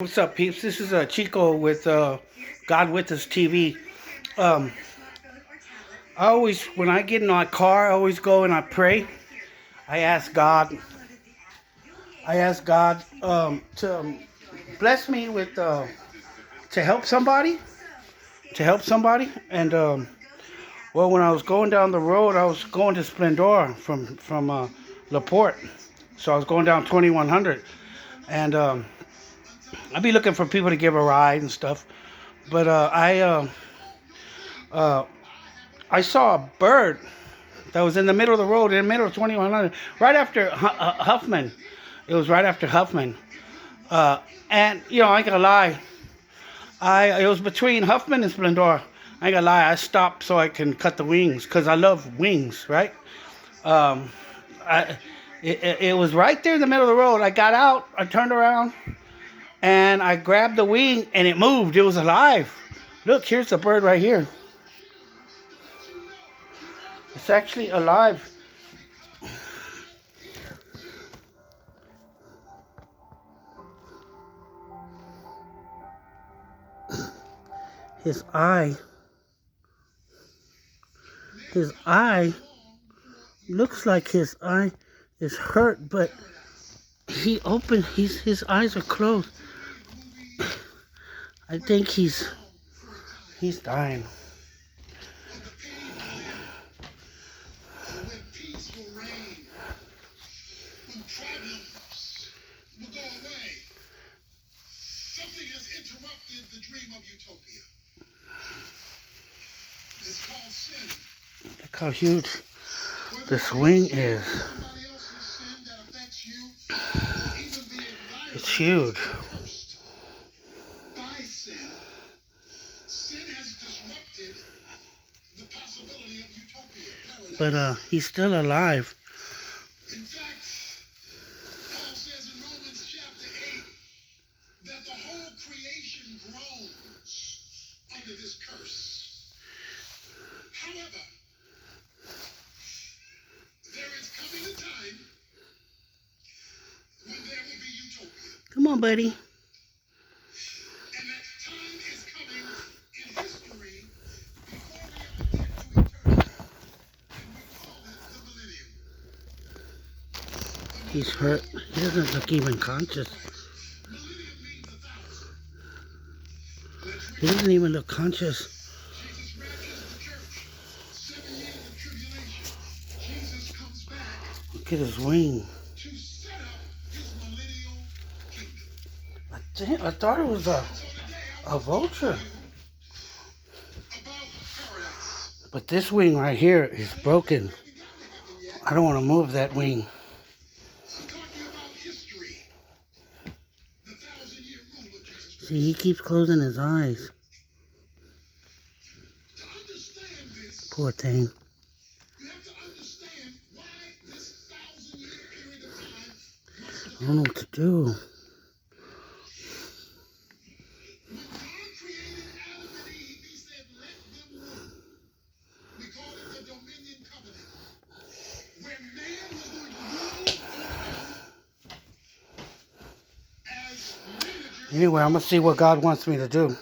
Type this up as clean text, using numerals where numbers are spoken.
What's up, peeps? This is Chico with God With Us TV. Um, when I get in my car, I always go and I pray. I ask God. To bless me with to help somebody, And well, when I was going down the road, I was going to Splendor from Laporte, so I was going down 2100, and I'd be looking for people to give a ride and stuff. But uh, I saw a bird that was in the middle of the road, in the middle of 2100, right after Huffman. It was right after Huffman. And, I ain't gonna lie. It was between Huffman and Splendor. I ain't gonna lie. I stopped so I can cut the wings because I love wings, right? Um, it was right there in the middle of the road. I got out, I turned around, and I grabbed the wing, and it moved. It was alive. Look, here's the bird right here. It's actually alive. His eye looks like his eye is hurt, but his eyes are closed. I think he's dying. Look how huge this wing is. It's huge. But he's still alive. In fact, Paul says in Romans chapter 8 that the whole creation groans under this curse. However, there is coming a time when there will be utopia. Come on, buddy. And that time is coming in history before we ever get to eternity. And we call it the millennium. He's hurt. He doesn't look even conscious. He doesn't even look conscious. Look at his wing. I thought it was a vulture. But this wing right here is broken. I don't want to move that wing. See, he keeps closing his eyes. Poor thing. I don't know what to do. Anyway, I'm going to see what God wants me to do.